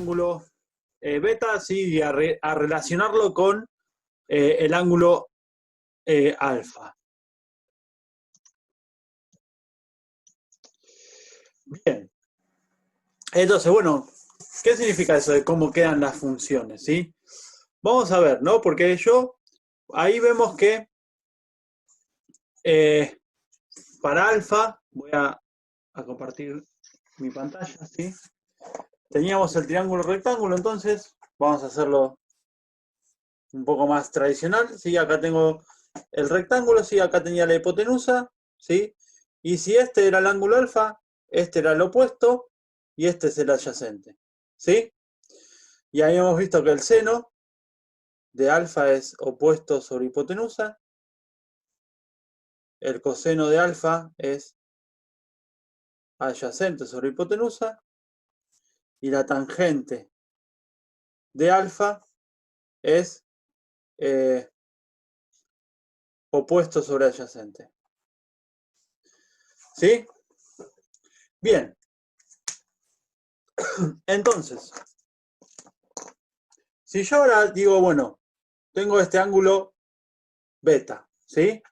ángulo beta, sí, y a relacionarlo con el ángulo alfa. Bien. Entonces, bueno, ¿qué significa eso de cómo quedan las funciones? ¿Sí? Vamos a ver, ¿no? Porque ahí vemos que para alfa, voy a compartir mi pantalla, ¿sí? Teníamos el triángulo rectángulo, entonces vamos a hacerlo un poco más tradicional, ¿sí? Acá tengo el rectángulo, ¿sí? Acá tenía la hipotenusa, ¿sí? Y si este era el ángulo alfa, este era el opuesto y este es el adyacente, ¿sí? Y ahí hemos visto que el seno de alfa es opuesto sobre hipotenusa, el coseno de alfa es adyacente sobre hipotenusa y la tangente de alfa es opuesto sobre adyacente. ¿Sí? Bien. Entonces, si yo ahora digo, bueno, tengo este ángulo beta, ¿sí?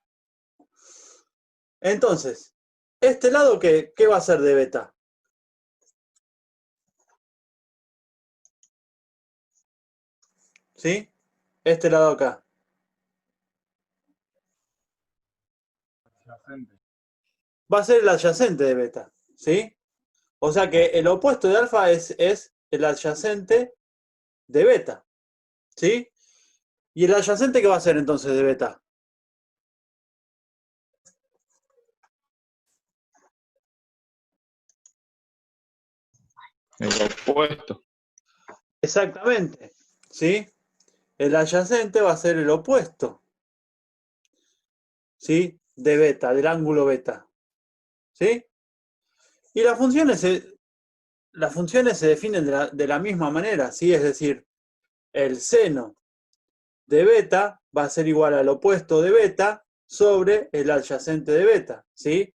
Entonces, ¿este lado qué va a ser de beta? ¿Sí? Este lado acá. Va a ser el adyacente de beta, ¿sí? O sea que el opuesto de alfa es el adyacente de beta, ¿sí? ¿Y el adyacente qué va a ser entonces de beta? El opuesto. Exactamente, ¿sí? El adyacente va a ser el opuesto, ¿sí? De beta, del ángulo beta, ¿sí? Y las funciones se definen de la misma manera, ¿sí? Es decir, el seno de beta va a ser igual al opuesto de beta sobre el adyacente de beta, ¿sí?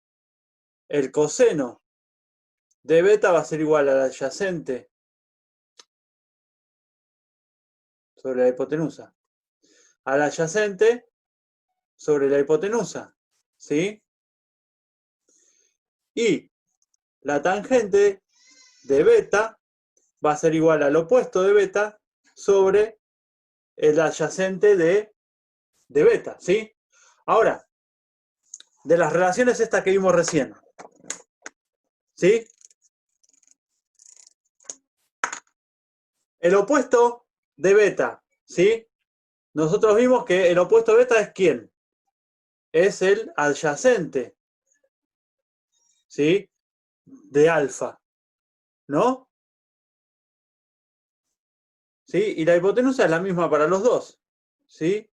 El coseno de beta va a ser igual al adyacente sobre la hipotenusa, al adyacente sobre la hipotenusa, ¿sí? Y la tangente de beta va a ser igual al opuesto de beta sobre el adyacente de beta, ¿sí? Ahora, de las relaciones estas que vimos recién, ¿sí? El opuesto de beta, ¿sí? Nosotros vimos que el opuesto de beta es ¿quién? Es el adyacente, ¿sí? De alfa, ¿no? ¿Sí? Y la hipotenusa es la misma para los dos, ¿sí?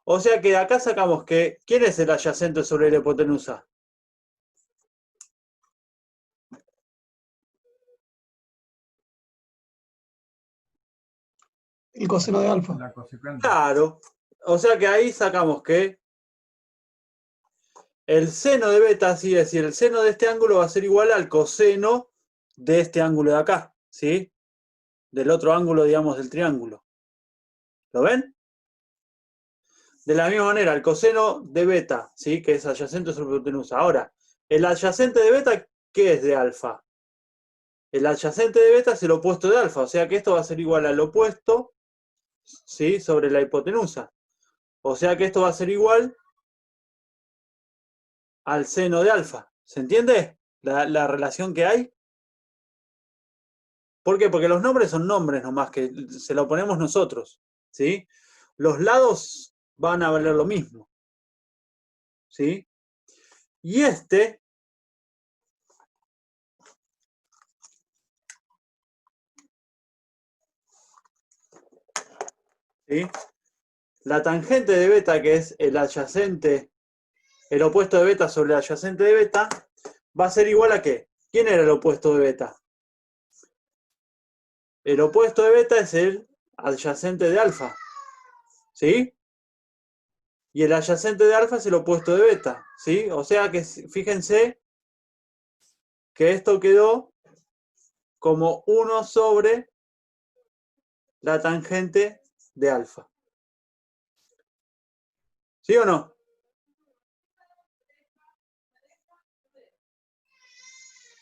O sea que de acá sacamos que ¿quién es el adyacente sobre la hipotenusa? El coseno de alfa. La cosecante. Claro. O sea que ahí sacamos que el seno de beta, sí, es decir, el seno de este ángulo va a ser igual al coseno de este ángulo de acá, ¿sí? Del otro ángulo, digamos, del triángulo. ¿Lo ven? De la misma manera, el coseno de beta, ¿sí? Que es adyacente sobre hipotenusa. Ahora, el adyacente de beta, ¿qué es de alfa? El adyacente de beta es el opuesto de alfa, o sea que esto va a ser igual al opuesto, ¿sí? Sobre la hipotenusa. O sea que esto va a ser igual al seno de alfa. ¿Se entiende la relación que hay? ¿Por qué? Porque los nombres son nombres nomás, que se lo ponemos nosotros, ¿sí? Los lados van a valer lo mismo, ¿sí? Y ¿sí? La tangente de beta, que es el adyacente, el opuesto de beta sobre el adyacente de beta, va a ser igual a ¿qué? ¿Quién era el opuesto de beta? El opuesto de beta es el adyacente de alfa, ¿sí? Y el adyacente de alfa es el opuesto de beta, ¿sí? O sea que fíjense que esto quedó como 1 sobre la tangente de alfa. ¿Sí o no?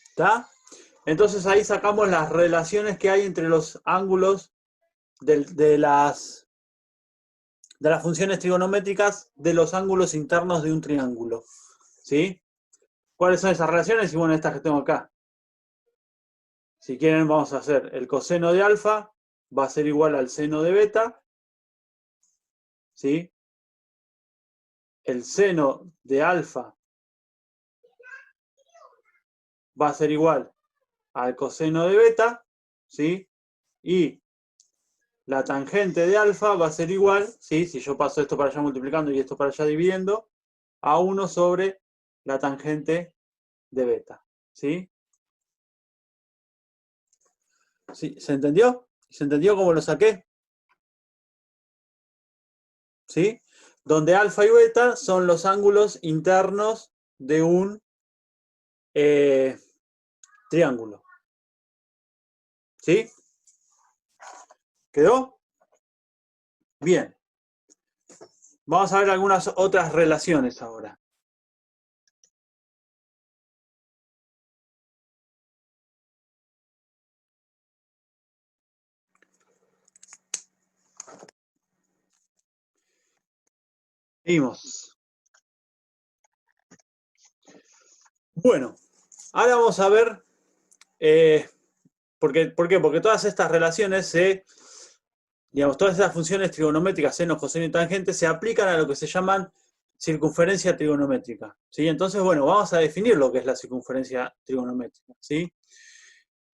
¿Está? Entonces ahí sacamos las relaciones que hay entre los ángulos de las funciones trigonométricas de los ángulos internos de un triángulo. ¿Sí? ¿Cuáles son esas relaciones? Y bueno, estas que tengo acá. Si quieren, vamos a hacer el coseno de alfa, va a ser igual al seno de beta. ¿Sí? El seno de alfa va a ser igual al coseno de beta. ¿Sí? Y la tangente de alfa va a ser igual, ¿sí? Si yo paso esto para allá multiplicando y esto para allá dividiendo, a 1 sobre la tangente de beta. ¿Sí? ¿Sí? ¿Se entendió? ¿Se entendió cómo lo saqué? ¿Sí? Donde alfa y beta son los ángulos internos de un triángulo. ¿Sí? ¿Quedó? Bien. Vamos a ver algunas otras relaciones ahora. Seguimos. Bueno, ahora vamos a ver, ¿por qué? Porque todas estas relaciones digamos, todas estas funciones trigonométricas, seno, coseno y tangente, se aplican a lo que se llaman circunferencia trigonométrica. ¿Sí? Entonces, bueno, vamos a definir lo que es la circunferencia trigonométrica. ¿Sí?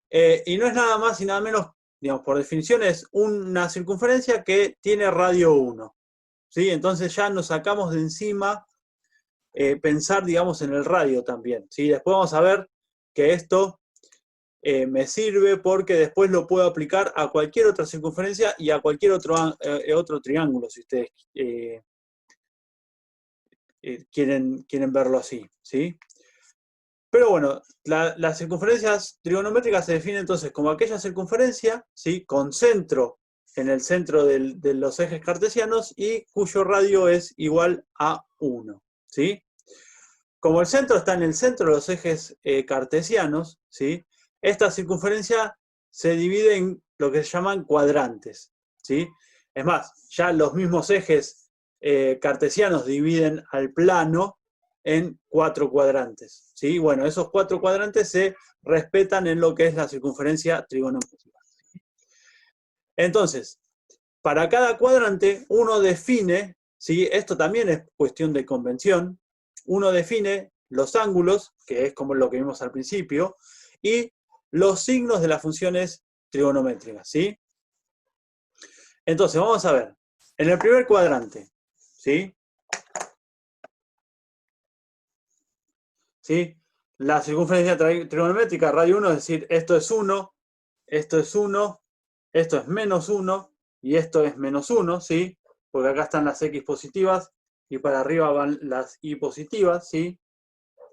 Y no es nada más y nada menos, digamos, por definición, es una circunferencia que tiene radio 1. ¿Sí? Entonces ya nos sacamos de encima pensar, digamos, en el radio también. ¿Sí? Después vamos a ver que esto me sirve porque después lo puedo aplicar a cualquier otra circunferencia y a cualquier otro triángulo, si ustedes quieren verlo así. ¿Sí? Pero bueno, las circunferencias trigonométricas se definen entonces como aquella circunferencia, ¿sí? Con centro en el centro de los ejes cartesianos y cuyo radio es igual a 1. ¿Sí? Como el centro está en el centro de los ejes cartesianos, ¿sí? Esta circunferencia se divide en lo que se llaman cuadrantes. ¿Sí? Es más, ya los mismos ejes cartesianos dividen al plano en 4 cuadrantes. ¿Sí? Bueno, esos 4 cuadrantes se respetan en lo que es la circunferencia trigonométrica. Entonces, para cada cuadrante uno define, ¿sí? Esto también es cuestión de convención, uno define los ángulos, que es como lo que vimos al principio, y los signos de las funciones trigonométricas. ¿Sí? Entonces, vamos a ver. En el primer cuadrante, ¿sí? ¿Sí? La circunferencia trigonométrica, radio 1, es decir, esto es 1, esto es 1, esto es menos 1 y esto es menos 1, ¿sí? Porque acá están las x positivas y para arriba van las y positivas, ¿sí?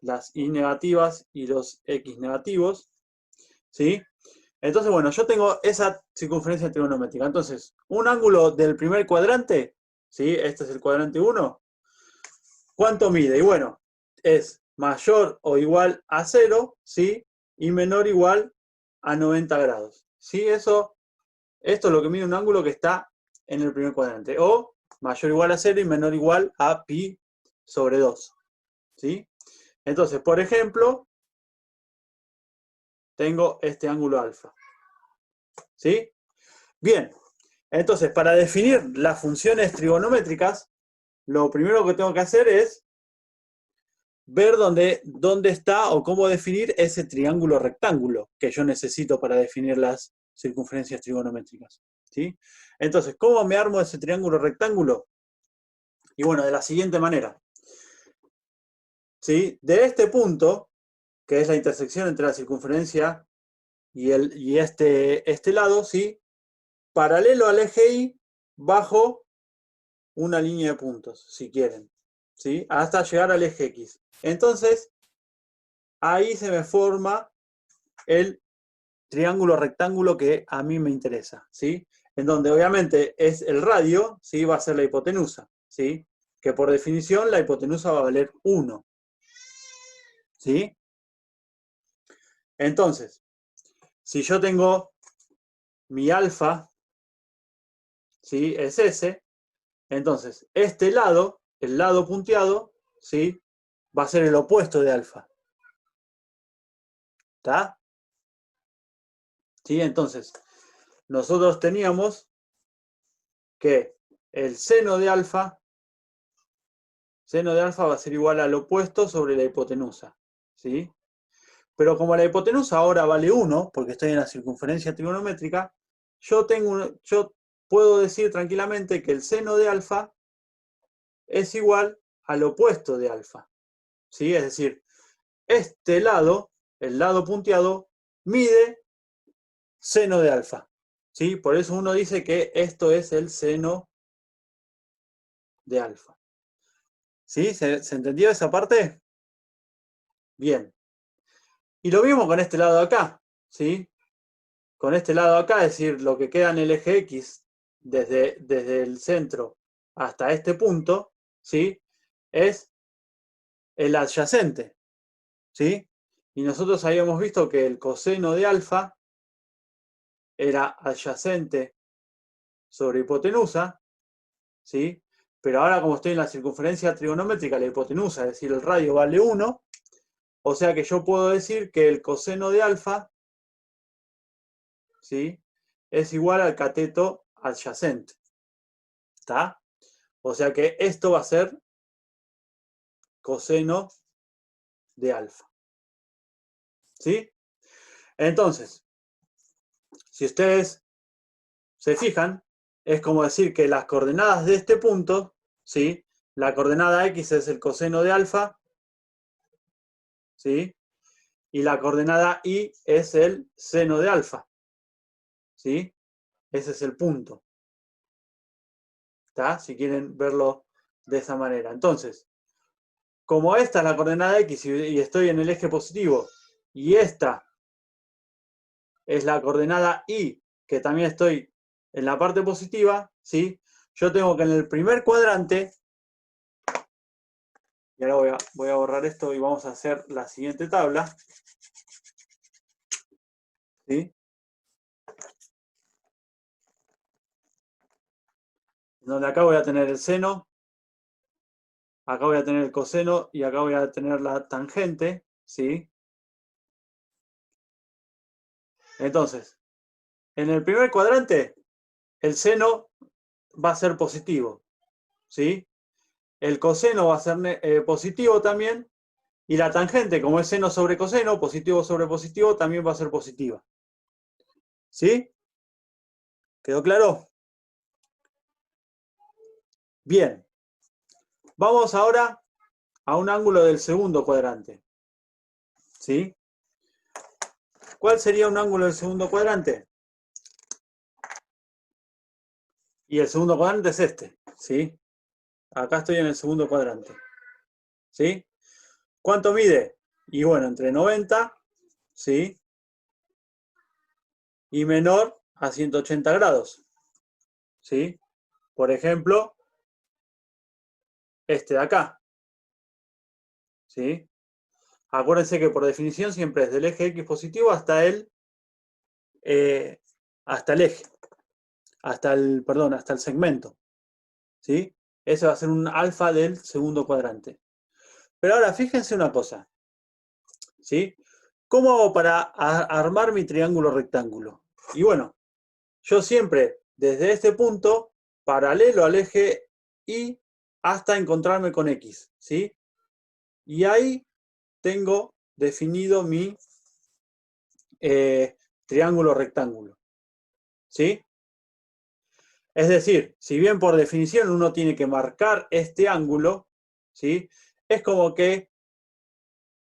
Las y negativas y los x negativos, ¿sí? Entonces, bueno, yo tengo esa circunferencia trigonométrica. Entonces, un ángulo del primer cuadrante, ¿sí? Este es el cuadrante 1. ¿Cuánto mide? Y bueno, es mayor o igual a 0, ¿sí? Y menor o igual a 90 grados. ¿Sí? Esto es lo que mide un ángulo que está en el primer cuadrante. O mayor o igual a 0 y menor o igual a pi sobre 2. ¿Sí? Entonces, por ejemplo, tengo este ángulo alfa. ¿Sí? Bien. Entonces, para definir las funciones trigonométricas, lo primero que tengo que hacer es ver dónde está o cómo definir ese triángulo rectángulo que yo necesito para definir las circunferencias trigonométricas. ¿Sí? Entonces, ¿cómo me armo ese triángulo rectángulo? Y bueno, de la siguiente manera. ¿Sí? De este punto, que es la intersección entre la circunferencia y este lado, ¿sí? Paralelo al eje Y, bajo una línea de puntos, si quieren. ¿Sí? Hasta llegar al eje X. Entonces, ahí se me forma el triángulo rectángulo que a mí me interesa. ¿Sí? en donde obviamente es el radio, ¿sí? Va a ser la hipotenusa, ¿sí? Que por definición la hipotenusa va a valer 1. ¿Sí? Entonces, si yo tengo mi alfa, ¿sí? Es ese, entonces este lado, el lado punteado, ¿sí? Va a ser el opuesto de alfa. ¿Está? ¿Sí? Entonces, nosotros teníamos que el seno de alfa va a ser igual al opuesto sobre la hipotenusa. ¿Sí? Pero como la hipotenusa ahora vale 1, porque estoy en la circunferencia trigonométrica, yo puedo decir tranquilamente que el seno de alfa es igual al opuesto de alfa. ¿Sí? Es decir, este lado, el lado punteado, mide seno de alfa. ¿Sí? Por eso uno dice que esto es el seno de alfa. ¿Sí? ¿Se entendió esa parte? Bien. Y lo mismo con este lado de acá. ¿Sí? Con este lado de acá, es decir, lo que queda en el eje X desde el centro hasta este punto, ¿sí? Es el adyacente. ¿Sí? Y nosotros habíamos visto que el coseno de alfa era adyacente sobre hipotenusa, ¿sí? Pero ahora como estoy en la circunferencia trigonométrica, la hipotenusa, es decir, el radio vale 1, o sea que yo puedo decir que el coseno de alfa, ¿sí? Es igual al cateto adyacente. ¿Está? O sea que esto va a ser coseno de alfa. ¿Sí? Entonces, si ustedes se fijan, es como decir que las coordenadas de este punto, ¿sí? La coordenada X es el coseno de alfa, ¿sí? Y la coordenada Y es el seno de alfa, ¿sí? Ese es el punto. ¿Está? Si quieren verlo de esa manera. Entonces, como esta es la coordenada X y estoy en el eje positivo, y esta es la coordenada Y, que también estoy en la parte positiva, ¿sí? Yo tengo que en el primer cuadrante, y ahora voy a borrar esto y vamos a hacer la siguiente tabla, ¿sí? Donde acá voy a tener el seno, acá voy a tener el coseno y acá voy a tener la tangente, ¿sí? Entonces, en el primer cuadrante, el seno va a ser positivo, ¿sí? El coseno va a ser positivo también, y la tangente, como es seno sobre coseno, positivo sobre positivo, también va a ser positiva. ¿Sí? ¿Quedó claro? Bien. Vamos ahora a un ángulo del segundo cuadrante. ¿Sí? ¿Cuál sería un ángulo del segundo cuadrante? Y el segundo cuadrante es este. ¿Sí? Acá estoy en el segundo cuadrante. ¿Sí? ¿Cuánto mide? Y bueno, entre 90, ¿sí? Y menor a 180 grados. ¿Sí? Por ejemplo, este de acá. ¿Sí? Acuérdense que por definición siempre es del eje X positivo hasta el eje. Hasta el segmento. ¿Sí? Ese va a ser un alfa del segundo cuadrante. Pero ahora fíjense una cosa. ¿Sí? ¿Cómo hago para armar mi triángulo rectángulo? Y bueno, yo siempre desde este punto, paralelo al eje Y, hasta encontrarme con X. ¿Sí? Y ahí tengo definido mi triángulo rectángulo. ¿Sí? Es decir, si bien por definición uno tiene que marcar este ángulo, ¿sí? Es como que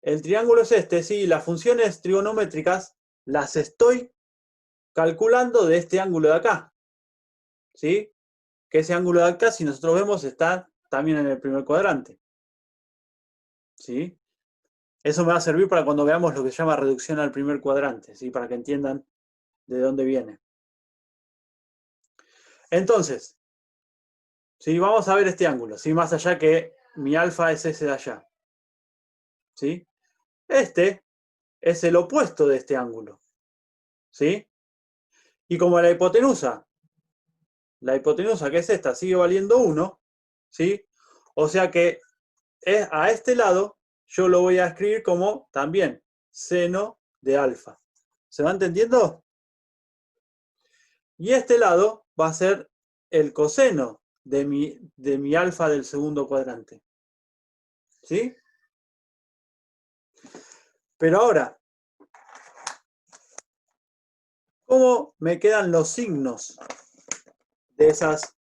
el triángulo es este, sí, las funciones trigonométricas las estoy calculando de este ángulo de acá, ¿sí? Que ese ángulo de acá, si nosotros vemos, está también en el primer cuadrante, ¿sí? Eso me va a servir para cuando veamos lo que se llama reducción al primer cuadrante, ¿sí? Para que entiendan de dónde viene. Entonces, ¿sí? Vamos a ver este ángulo, ¿sí? Más allá que mi alfa es ese de allá. ¿Sí? Este es el opuesto de este ángulo. ¿Sí? Y como la hipotenusa que es esta, sigue valiendo 1, ¿sí? O sea que a este lado yo lo voy a escribir como también seno de alfa. ¿Se va entendiendo? Y este lado va a ser el coseno de mi alfa del segundo cuadrante. ¿Sí? Pero ahora, ¿cómo me quedan los signos de esas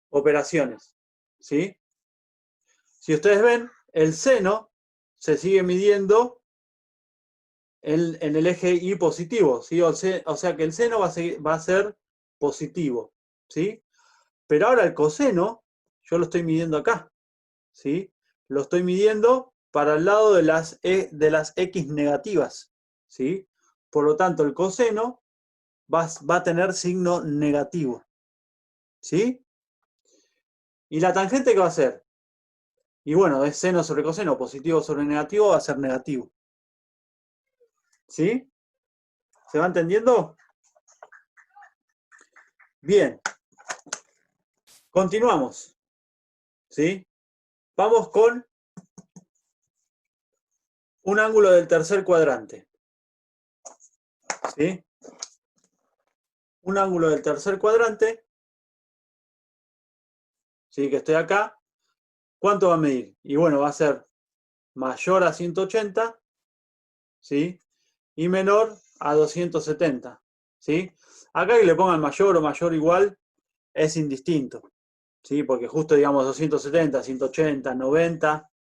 operaciones? ¿Sí? Si ustedes ven, el seno se sigue midiendo en el eje Y positivo, ¿sí? O sea que el seno va a ser positivo, ¿sí? Pero ahora el coseno, yo lo estoy midiendo acá, ¿sí? Lo estoy midiendo para el lado de las X negativas, ¿sí? Por lo tanto, el coseno va a tener signo negativo, ¿sí? ¿Y la tangente qué va a ser? Y bueno, es seno sobre coseno, positivo sobre negativo, va a ser negativo. ¿Sí? ¿Se va entendiendo? Bien. Continuamos. ¿Sí? Vamos con un ángulo del tercer cuadrante. ¿Sí? Un ángulo del tercer cuadrante. ¿Sí? Que estoy acá. ¿Cuánto va a medir? Y bueno, va a ser mayor a 180, ¿sí? Y menor a 270, ¿sí? Acá que le pongan mayor o mayor igual es indistinto, ¿sí? Porque justo, digamos, 270, 180, 90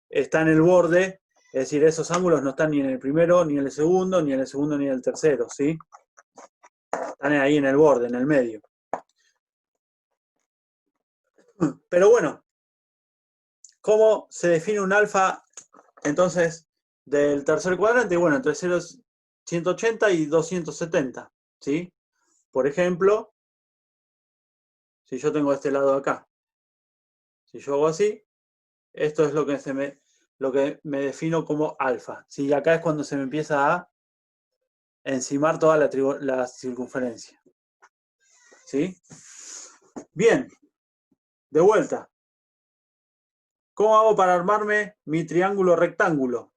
está en el borde, es decir, esos ángulos no están ni en el primero, ni en el segundo, ni en el segundo, ni en el tercero, ¿sí? Están ahí en el borde, en el medio. Pero bueno, ¿cómo se define un alfa, entonces, del tercer cuadrante? Bueno, entre 180 y 270, ¿sí? Por ejemplo, si yo tengo este lado acá, si yo hago así, esto es lo que me defino como alfa, ¿sí? Y acá es cuando se me empieza a encimar toda la circunferencia, ¿sí? Bien, de vuelta. ¿Cómo hago para armarme mi triángulo rectángulo?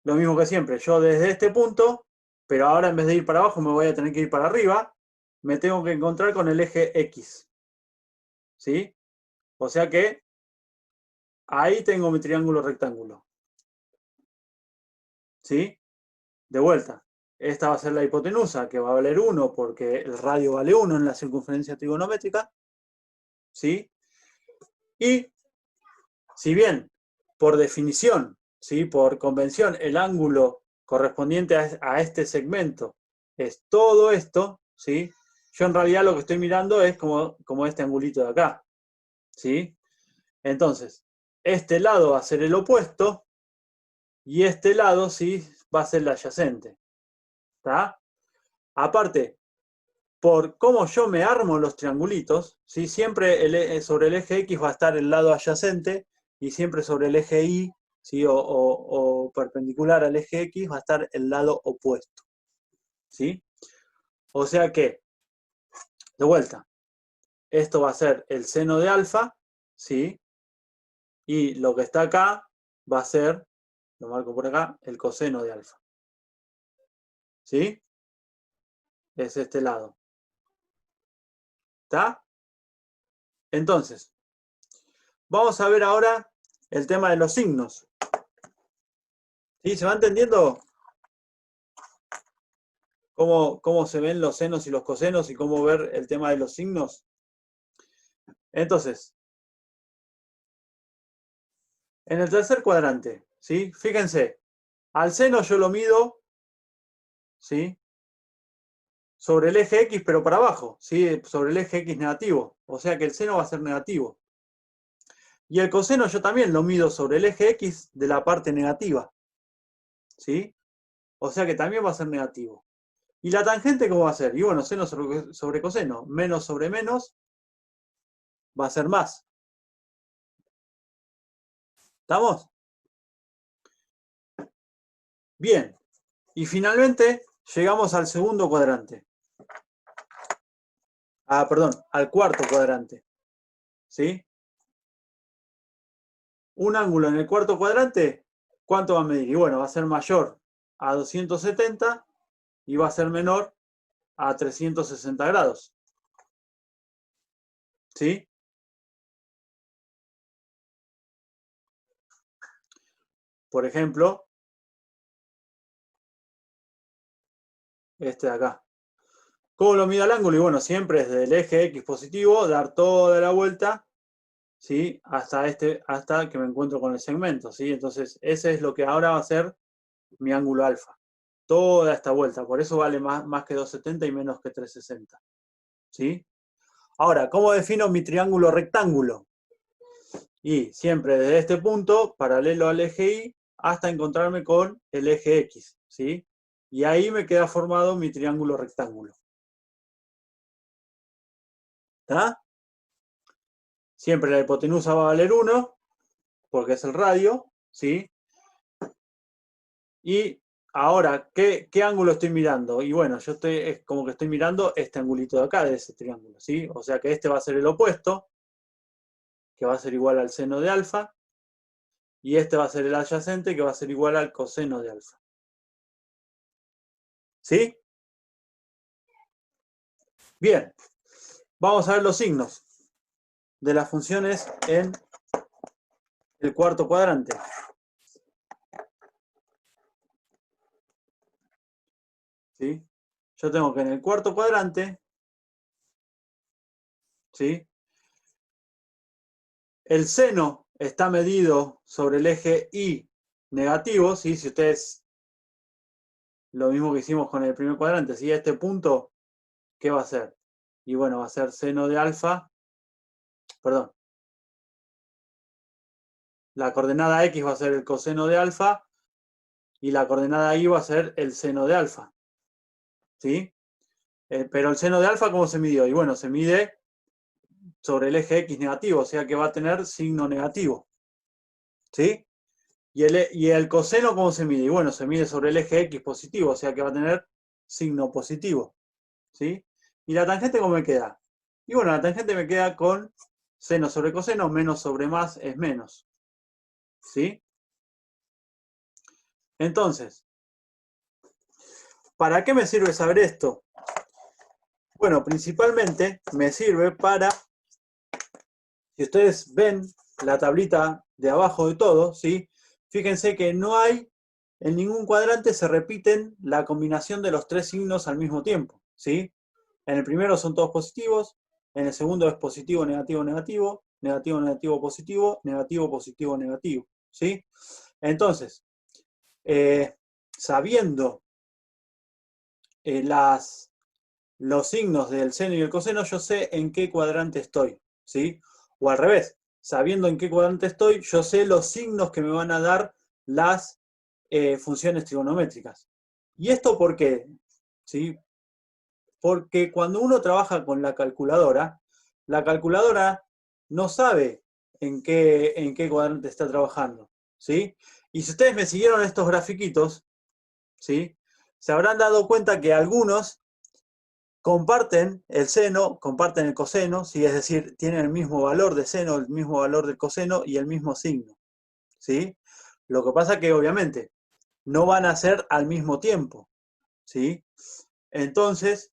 Lo mismo que siempre, yo desde este punto, pero ahora en vez de ir para abajo me voy a tener que ir para arriba, me tengo que encontrar con el eje X, ¿sí? O sea que ahí tengo mi triángulo rectángulo, ¿sí? De vuelta, esta va a ser la hipotenusa, que va a valer 1 porque el radio vale 1 en la circunferencia trigonométrica, ¿sí? Y si bien, por definición, ¿sí? Por convención, el ángulo correspondiente a este segmento es todo esto, ¿sí? Yo en realidad lo que estoy mirando es como este angulito de acá, ¿sí? Entonces, este lado va a ser el opuesto y este lado, ¿sí? Va a ser el adyacente, ¿está? Aparte, por cómo yo me armo los triangulitos, ¿sí? Siempre sobre el eje X va a estar el lado adyacente y siempre sobre el eje Y, ¿sí? o perpendicular al eje X va a estar el lado opuesto, ¿sí? O sea que, de vuelta, esto va a ser el seno de alfa, ¿sí? Y lo que está acá va a ser, lo marco por acá, el coseno de alfa, ¿sí? Es este lado, ¿está? Entonces, vamos a ver ahora el tema de los signos. ¿Sí? ¿Se va entendiendo cómo se ven los senos y los cosenos y cómo ver el tema de los signos? Entonces, en el tercer cuadrante, ¿sí? Fíjense, al seno yo lo mido, ¿sí? Sobre el eje X, pero para abajo, ¿sí? Sobre el eje X negativo. O sea que el seno va a ser negativo. Y el coseno yo también lo mido sobre el eje X de la parte negativa, ¿sí? O sea que también va a ser negativo. ¿Y la tangente cómo va a ser? Y bueno, seno sobre coseno, menos sobre menos va a ser más. ¿Estamos? Bien. Y finalmente llegamos al segundo cuadrante. Ah, perdón, al cuarto cuadrante. ¿Sí? Un ángulo en el cuarto cuadrante, ¿cuánto va a medir? Y bueno, va a ser mayor a 270 y va a ser menor a 360 grados. ¿Sí? Por ejemplo, este de acá. ¿Cómo lo mido el ángulo? Y bueno, siempre es del eje X positivo, dar toda la vuelta, ¿sí? Hasta que me encuentro con el segmento, ¿sí? Entonces, ese es lo que ahora va a ser mi ángulo alfa. Toda esta vuelta. Por eso vale más que 270 y menos que 360. ¿Sí? Ahora, ¿cómo defino mi triángulo rectángulo? Y siempre desde este punto, paralelo al eje Y, hasta encontrarme con el eje X, ¿sí? Y ahí me queda formado mi triángulo rectángulo. ¿Está? Siempre la hipotenusa va a valer 1, porque es el radio, ¿sí? Y ahora, ¿qué ángulo estoy mirando? Y bueno, es como que estoy mirando este angulito de acá, de ese triángulo, ¿sí? O sea que este va a ser el opuesto, que va a ser igual al seno de alfa, y este va a ser el adyacente, que va a ser igual al coseno de alfa. ¿Sí? Bien, vamos a ver los signos de las funciones en el cuarto cuadrante. ¿Sí? Yo tengo que en el cuarto cuadrante, ¿sí? El seno está medido sobre el eje Y negativo, ¿sí? Si ustedes, lo mismo que hicimos con el primer cuadrante, ¿sí? Este punto, ¿qué va a ser? Y bueno, va a ser seno de alfa, perdón, la coordenada X va a ser el coseno de alfa y la coordenada Y va a ser el seno de alfa, ¿sí? Pero el seno de alfa, ¿cómo se midió? Y bueno, se mide sobre el eje X negativo, o sea que va a tener signo negativo, ¿sí? Y el coseno, ¿cómo se mide? Y bueno, se mide sobre el eje X positivo, o sea que va a tener signo positivo, ¿sí? ¿Y la tangente cómo me queda? Y bueno, la tangente me queda con seno sobre coseno, menos sobre más es menos, ¿sí? Entonces, ¿para qué me sirve saber esto? Bueno, principalmente me sirve para, si ustedes ven la tablita de abajo de todo, ¿sí? Fíjense que no hay, en ningún cuadrante se repiten la combinación de los tres signos al mismo tiempo, ¿sí? En el primero son todos positivos, en el segundo es positivo, negativo, negativo, negativo, negativo, positivo, negativo, positivo, negativo, ¿sí? Entonces, sabiendo los signos del seno y el coseno, yo sé en qué cuadrante estoy, ¿sí? O al revés, sabiendo en qué cuadrante estoy, yo sé los signos que me van a dar las funciones trigonométricas. ¿Y esto por qué? ¿Sí? Porque cuando uno trabaja con la calculadora no sabe en qué cuadrante está trabajando, ¿sí? Y si ustedes me siguieron estos grafiquitos, ¿sí? Se habrán dado cuenta que algunos comparten el seno, comparten el coseno, ¿sí? Es decir, tienen el mismo valor de seno, el mismo valor de coseno y el mismo signo, ¿sí? Lo que pasa que obviamente no van a ser al mismo tiempo, ¿sí? Entonces,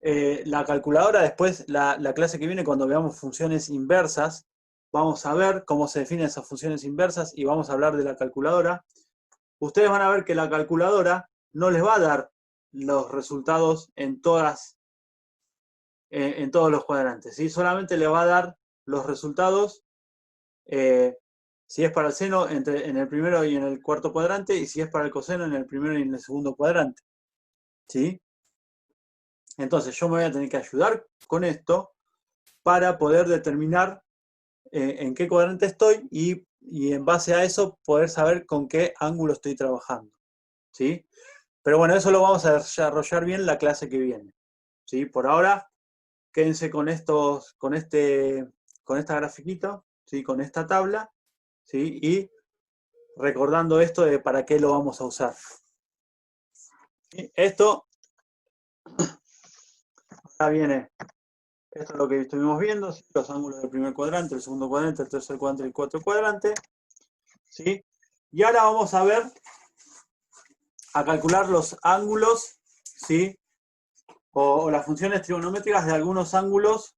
la calculadora, después, la clase que viene, cuando veamos funciones inversas, vamos a ver cómo se definen esas funciones inversas y vamos a hablar de la calculadora. Ustedes van a ver que la calculadora no les va a dar los resultados en todos los cuadrantes, ¿sí? Solamente le va a dar los resultados si es para el seno en el primero y en el cuarto cuadrante, y si es para el coseno en el primero y en el segundo cuadrante, ¿sí? Entonces yo me voy a tener que ayudar con esto para poder determinar en qué cuadrante estoy y en base a eso poder saber con qué ángulo estoy trabajando, ¿sí? Pero bueno, eso lo vamos a desarrollar bien la clase que viene. ¿Sí? Por ahora, quédense con estos, con esta grafiquita, ¿sí? Con esta tabla, ¿sí? Y recordando esto de para qué lo vamos a usar. ¿Sí? Esto acá viene, esto es lo que estuvimos viendo, ¿sí? Los ángulos del primer cuadrante, el segundo cuadrante, el tercer cuadrante y el cuarto cuadrante. ¿Sí? Y ahora vamos a ver, a calcular los ángulos, ¿sí? O las funciones trigonométricas de algunos ángulos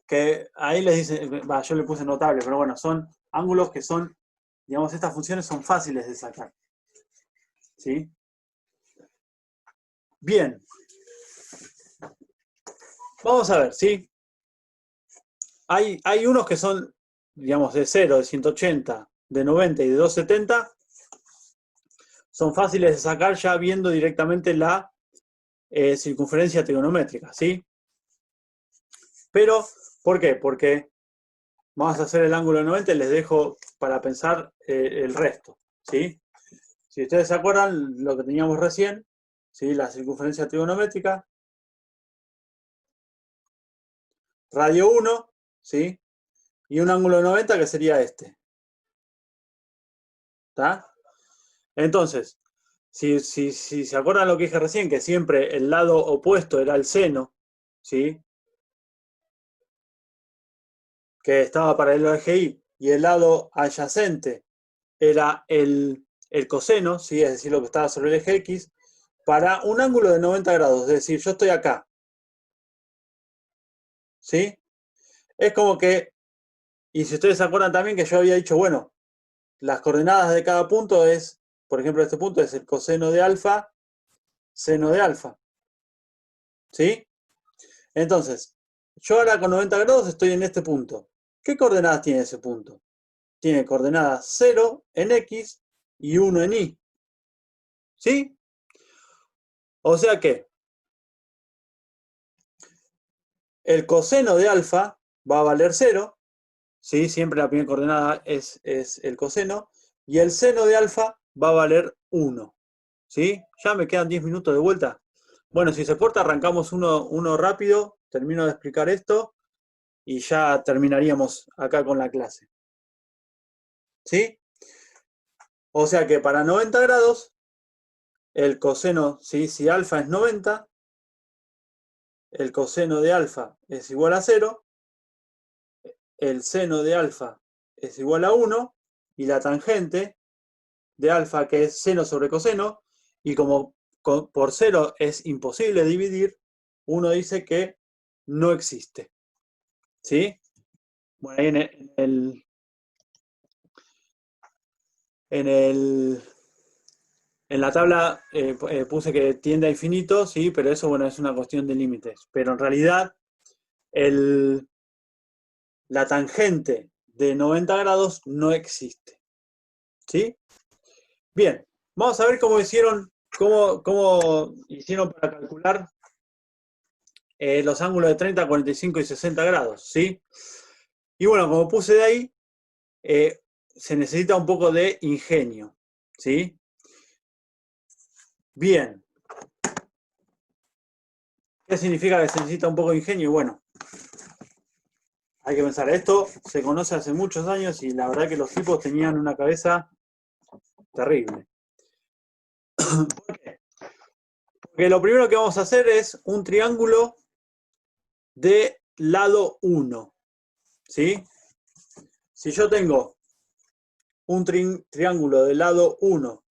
que ahí les dice, yo le puse notable, pero bueno, son ángulos que son, digamos, estas funciones son fáciles de sacar. ¿Sí? Bien. Vamos a ver, ¿sí? Hay unos que son, digamos, de 0, de 180, de 90 y de 270. Son fáciles de sacar ya viendo directamente la circunferencia trigonométrica, ¿sí? Pero, ¿por qué? Porque vamos a hacer el ángulo de 90 y les dejo para pensar el resto, ¿sí? Si ustedes se acuerdan lo que teníamos recién, ¿sí? La circunferencia trigonométrica, radio 1, ¿sí? Y un ángulo de 90 que sería este. ¿Está? Entonces, si se acuerdan lo que dije recién, que siempre el lado opuesto era el seno, ¿sí? Que estaba paralelo al eje Y, y el lado adyacente era el coseno, ¿sí? Es decir, lo que estaba sobre el eje X, para un ángulo de 90 grados, es decir, yo estoy acá, ¿sí? Es como que, y si ustedes se acuerdan también que yo había dicho, bueno, las coordenadas de cada punto es, por ejemplo, este punto es el coseno de alfa, seno de alfa, ¿sí? Entonces, yo ahora con 90 grados estoy en este punto. ¿Qué coordenadas tiene ese punto? Tiene coordenadas 0 en X y 1 en Y, ¿sí? O sea que el coseno de alfa va a valer 0, ¿sí? Siempre la primera coordenada es el coseno, y el seno de alfa va a valer 1, ¿sí? Ya me quedan 10 minutos de vuelta. Bueno, si se corta, arrancamos uno rápido, termino de explicar esto y ya terminaríamos acá con la clase. ¿Sí? O sea que para 90 grados, el coseno, ¿sí? Si alfa es 90, el coseno de alfa es igual a 0, el seno de alfa es igual a 1, y la tangente de alfa, que es seno sobre coseno, y como por 0 es imposible dividir, uno dice que no existe. ¿Sí? Bueno, ahí en la tabla puse que tiende a infinito, sí, pero eso, bueno, es una cuestión de límites. Pero en realidad, la tangente de 90 grados no existe. ¿Sí? Bien, vamos a ver cómo hicieron para calcular los ángulos de 30, 45 y 60 grados, ¿sí? Y bueno, como puse de ahí, se necesita un poco de ingenio, ¿sí? Bien. ¿Qué significa que se necesita un poco de ingenio? Bueno, hay que pensar, esto se conoce hace muchos años y la verdad que los tipos tenían una cabeza terrible. ¿Por qué? Porque lo primero que vamos a hacer es un triángulo de lado 1, ¿sí? Si yo tengo un triángulo de lado 1,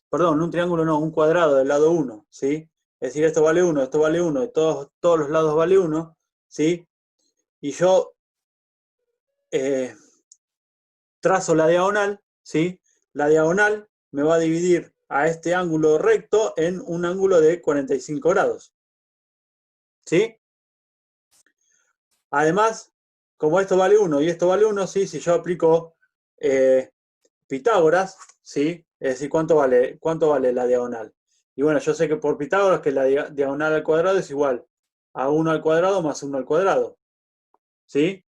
perdón, un triángulo no, un cuadrado del lado 1, ¿sí? Es decir, esto vale 1, y todos los lados vale 1, ¿sí? Y yo trazo la diagonal, ¿sí? La diagonal me va a dividir a este ángulo recto en un ángulo de 45 grados, ¿sí? Además, como esto vale 1 y esto vale 1, ¿sí? Si yo aplico Pitágoras, ¿sí? Es decir, ¿cuánto vale la diagonal? Y bueno, yo sé que por Pitágoras que la diagonal al cuadrado es igual a 1 al cuadrado más 1 al cuadrado, ¿sí?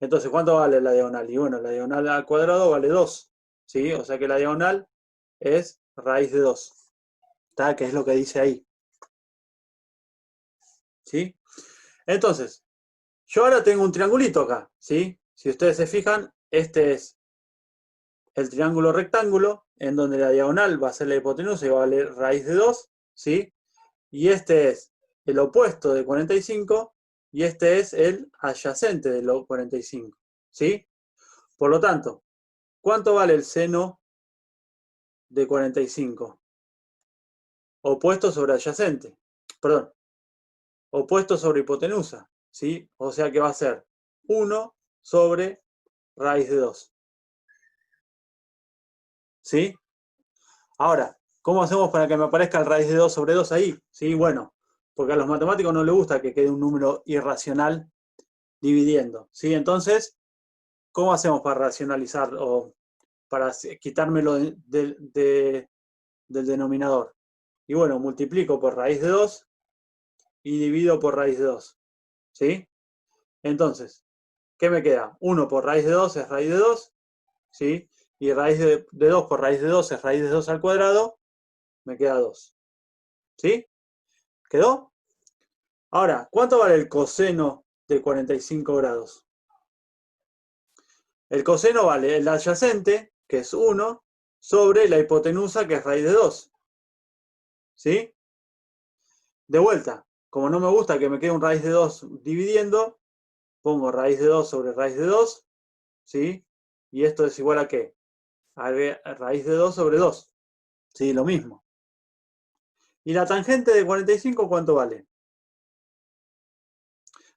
Entonces, ¿cuánto vale la diagonal? Y bueno, la diagonal al cuadrado vale 2, ¿sí? O sea que la diagonal es raíz de 2. ¿Está? Que es lo que dice ahí. ¿Sí? Entonces, yo ahora tengo un triangulito acá, ¿sí? Si ustedes se fijan, este es el triángulo rectángulo, en donde la diagonal va a ser la hipotenusa y va a valer raíz de 2, ¿sí? Y este es el opuesto de 45 y este es el adyacente de los 45, ¿sí? Por lo tanto, ¿cuánto vale el seno de 45? Opuesto sobre adyacente, perdón, opuesto sobre hipotenusa, ¿sí? O sea que va a ser 1 sobre raíz de 2, ¿sí? Ahora, ¿cómo hacemos para que me aparezca el raíz de 2 sobre 2 ahí? Sí, bueno, porque a los matemáticos no les gusta que quede un número irracional dividiendo, ¿sí? Entonces, ¿cómo hacemos para racionalizar o para quitármelo del denominador? Y bueno, multiplico por raíz de 2 y divido por raíz de 2, ¿sí? Entonces, ¿qué me queda? 1 por raíz de 2 es raíz de 2, ¿sí? Y raíz de 2 por raíz de 2 es raíz de 2 al cuadrado, me queda 2, ¿sí? ¿Quedó? Ahora, ¿cuánto vale el coseno de 45 grados? El coseno vale el adyacente, que es 1, sobre la hipotenusa, que es raíz de 2, ¿sí? De vuelta, como no me gusta que me quede un raíz de 2 dividiendo, pongo raíz de 2 sobre raíz de 2, ¿sí? Y esto es igual a ¿qué? A raíz de 2 sobre 2, ¿sí? Lo mismo. ¿Y la tangente de 45 cuánto vale?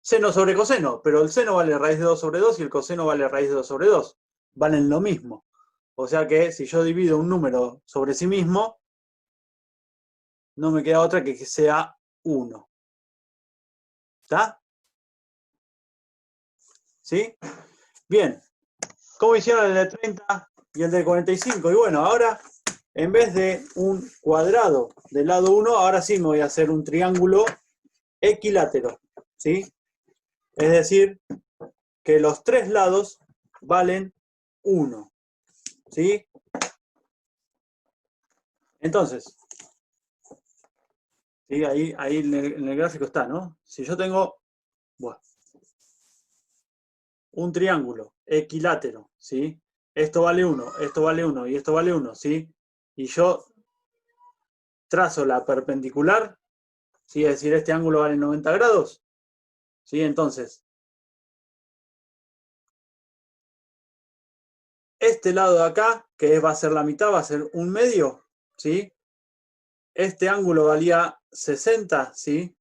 Seno sobre coseno, pero el seno vale raíz de 2 sobre 2 y el coseno vale raíz de 2 sobre 2. Valen lo mismo. O sea que si yo divido un número sobre sí mismo, no me queda otra que sea 1. ¿Está? ¿Sí? Bien. ¿Cómo hicieron el de 30 y el de 45? Y bueno, ahora, en vez de un cuadrado del lado 1, ahora sí me voy a hacer un triángulo equilátero. ¿Sí? Es decir, que los tres lados valen 1. ¿Sí? Entonces, ¿sí? Ahí en el gráfico está, ¿no? Si yo tengo, bueno, un triángulo equilátero, ¿sí? Esto vale 1, esto vale 1 y esto vale 1, ¿sí? Y yo trazo la perpendicular, ¿sí? Es decir, este ángulo vale 90 grados, ¿sí? Entonces, este lado de acá, que va a ser la mitad, va a ser un medio, ¿sí? Este ángulo valía 60, ¿sí?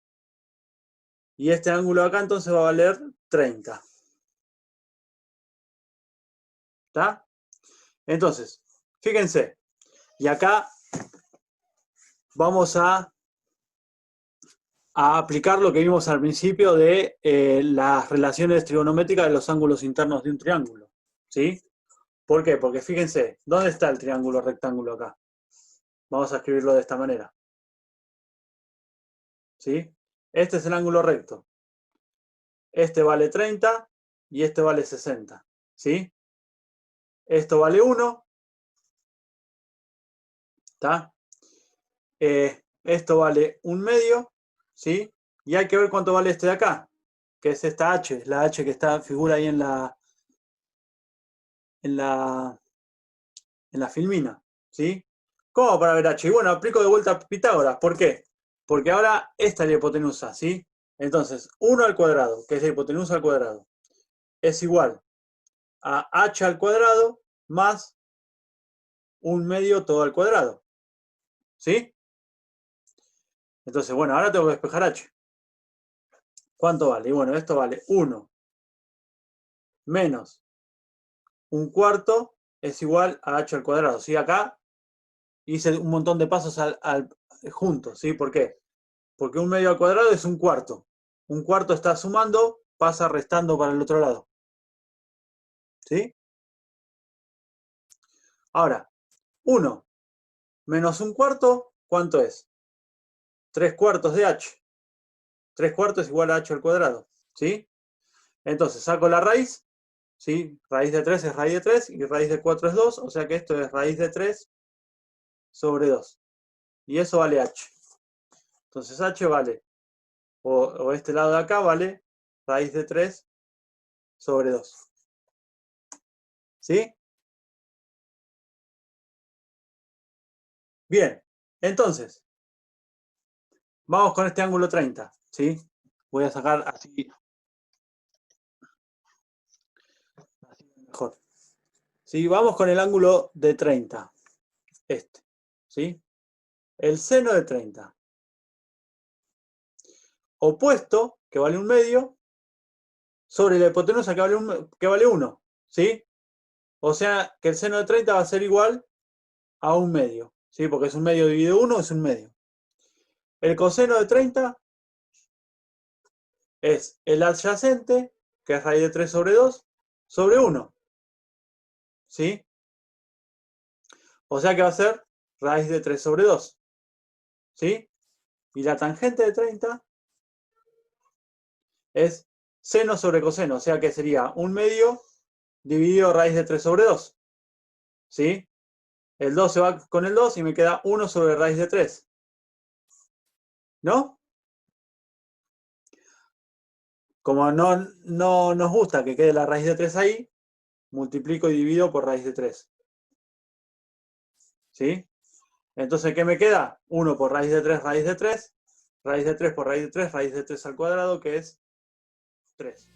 Y este ángulo de acá entonces va a valer 30. ¿Está? Entonces, fíjense, y acá vamos a aplicar lo que vimos al principio de las relaciones trigonométricas de los ángulos internos de un triángulo. ¿Sí? ¿Por qué? Porque fíjense, ¿dónde está el triángulo rectángulo acá? Vamos a escribirlo de esta manera. ¿Sí? Este es el ángulo recto. Este vale 30 y este vale 60. ¿Sí? Esto vale 1. ¿Está? Esto vale un medio. ¿Sí? Y hay que ver cuánto vale este de acá, que es esta h, la h que figura ahí en la filmina. ¿Sí? ¿Cómo para ver h? Y bueno, aplico de vuelta Pitágoras. ¿Por qué? Porque ahora esta es la hipotenusa, ¿sí? Entonces, 1 al cuadrado, que es la hipotenusa al cuadrado, es igual a h al cuadrado más un medio todo al cuadrado. ¿Sí? Entonces, bueno, ahora tengo que despejar h. ¿Cuánto vale? Y bueno, esto vale 1 menos un cuarto es igual a h al cuadrado. ¿Sí? Acá hice un montón de pasos juntos. ¿Sí? ¿Por qué? Porque un medio al cuadrado es un cuarto. Un cuarto está sumando, pasa restando para el otro lado. ¿Sí? Ahora, 1 menos un cuarto, ¿cuánto es? 3 cuartos de h. 3 cuartos es igual a h al cuadrado. ¿Sí? Entonces saco la raíz. ¿Sí? Raíz de 3 es raíz de 3 y raíz de 4 es 2. O sea que esto es raíz de 3 sobre 2. Y eso vale h. Entonces h vale, o este lado de acá vale raíz de 3 sobre 2. ¿Sí? Bien, entonces, vamos con este ángulo 30. ¿Sí? Voy a sacar así mejor. ¿Sí? Vamos con el ángulo de 30. Este. ¿Sí? El seno de 30. Opuesto, que vale 1/2, sobre la hipotenusa que vale 1. ¿Sí? O sea que el seno de 30 va a ser igual a 1/2. ¿Sí? Porque es 1/2 dividido 1 es 1/2. El coseno de 30 es el adyacente, que es raíz de 3 sobre 2, sobre 1. ¿Sí? O sea que va a ser raíz de 3 sobre 2. ¿Sí? Y la tangente de 30 es seno sobre coseno. O sea que sería 1/2 dividido raíz de 3 sobre 2. ¿Sí? El 2 se va con el 2 y me queda 1 sobre raíz de 3. ¿No? Como no nos gusta que quede la raíz de 3 ahí, multiplico y divido por raíz de 3. ¿Sí? Entonces, ¿qué me queda? 1 por raíz de 3, raíz de 3. Raíz de 3 por raíz de 3, raíz de 3 al cuadrado, que es 3.